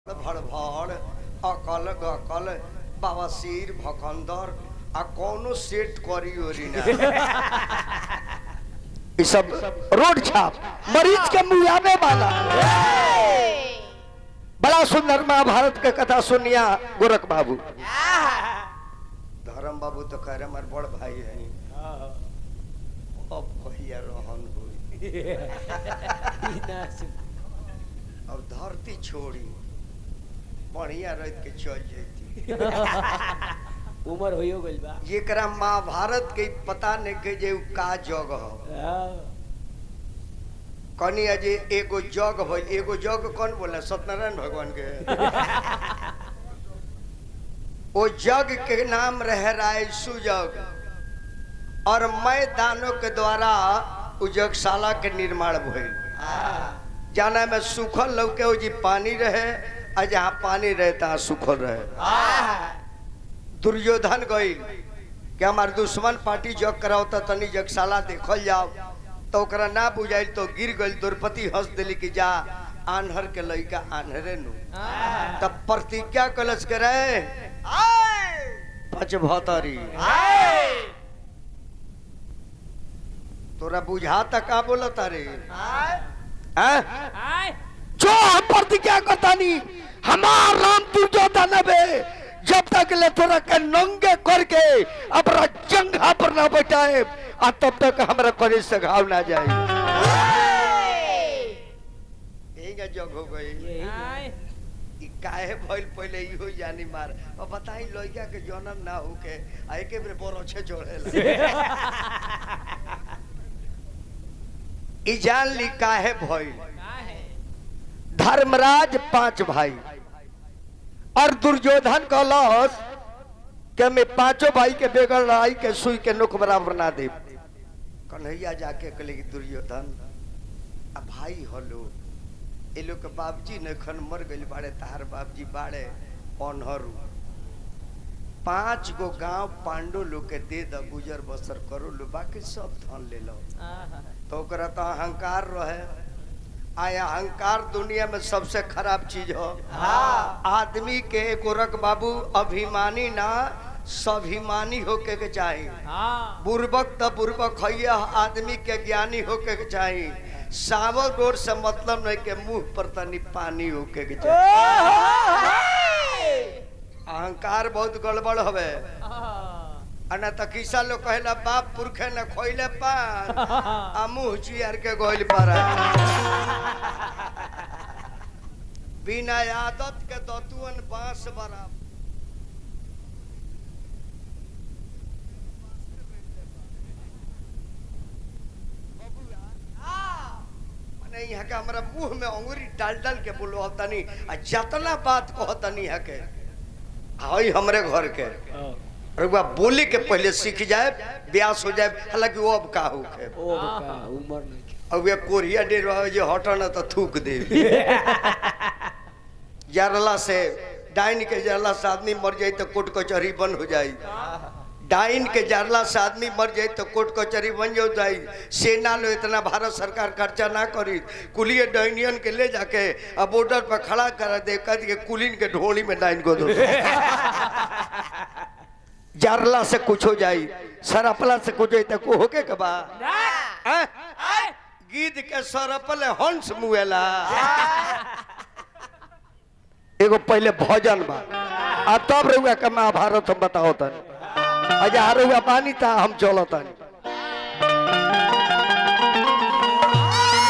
भड़भड़ अकल गकल बवासीर भकंदर आ कौनो सेट करी ओरी ना ये सब रोड छाप मरीज के मुआवे वाला। बड़ा सुंदर महाभारत के कथा सुनिया गोरख बाबू। धर्म बाबू तो कह रहे हमारे बड़ भाई है अब भैया रोहन हुई अब धरती छोड़ी बढ़िया रह के चल जाती उमर होइयो गइल बा जेकरा महाभारत के पता नहीं के जे का जग कनी अजे एगो जग भइल। एगो जग कौन बोला? सत्यनारायण भगवान के वो जग के नाम रह राय सुजग और मैदानों के द्वारा उजगशाला के निर्माण भइल। जाना में सूखल लौके हो जी पानी रहे और जहाँ पानी रहे तहाँ सूखल रहे। दुर्योधन गई कि हमार दुश्मन पार्टी जग करावता तनी जगशाला देखल जाओ तो ओकरा ना बुझाइल तो गिर गई। द्रौपदी हंस दिली कि जा आन्हर के लइका आन्हरे नु। तब प्रतिज्ञा कलश के रहे पचभतरी तोरा बुझा तक का बोला तारे जो हम प्रतिज्ञा करता नहीं हमार राम दुर्योधन जब तक ले तोरा के नंगे करके अपना जंघा पर ना बैठाए और तब तक हमारा कॉलेज से घाव ना जाए। यही जग हो गई काहे भइल पहले इहो जानी मार और बताई लइका के जन्म ना होके आ एके बेर बरछे चढ़ेला ई जान ली काहे भइल। धर्मराज 5 भाई और दुर्योधन कहलस कि मैं 5 भाई के बेगल लड़ाई के सुई के नोक बराबर ना दे। कन्हैया जाके कहले कि दुर्योधन आ भाई हलो ए लोग के बाबजी नखन मर गइल बाड़े तार बाबजी बाड़े अनहरू 5 गो गांव पांडु लोग के दे द गुजर बसर करो लो बाकी सब धन ले लो। तो ओकरा तो अहंकार रहे आया अहंकार दुनिया में सबसे खराब चीज हो। आदमी के गोरख बाबू अभिमानी ना स्वाभिमानी होके के चाहिए। बुर्बक तो बुर्बक है आदमी के ज्ञानी होके के चाहिए। सावर रोड से मतलब नहीं के मुंह पर तनी पानी होके के चाहिए। अहंकार बहुत गड़बड़ हवे अना त किसा लोग कहला बाप पुरखे न खोइले पान आ मुंह चियार के गोइल पारा। बिना आदत के दतुअन बांस बराबर यहाँ के हमारा मुंह में अंगुरी डाल डाल के बोलो तनी आ जतना बात कहतनी है के हई हमरे घर के रुआ बोली के पहले सीख जाए ब्यास हो जाए। हालांकि वो अब का होके उमर नहीं अब ये कोरिया डेर जो हटना तो थूक दे जरला से डाइन के जरला से आदमी मर जाए तो कोर्ट कचहरी बंद हो जाए। डाइन के जरला से आदमी मर जाए तो कोर्ट कचहरी बन जाए। सेना लो इतना भारत सरकार खर्चा ना करी कुलिए डाइनियन के ले जाके अब बॉर्डर पर खड़ा कर दे कर के कुलीन के ढोली में डाइन को दो जरला से कुछ हो जाए सरपला से कुछ तो को होके कबा गीत के सरपले हंस मुएला। एगो पहले भजन बा आ तब रहुआ के महाभारत हम बताओ तन अजा रहुआ पानी था हम चलो तन।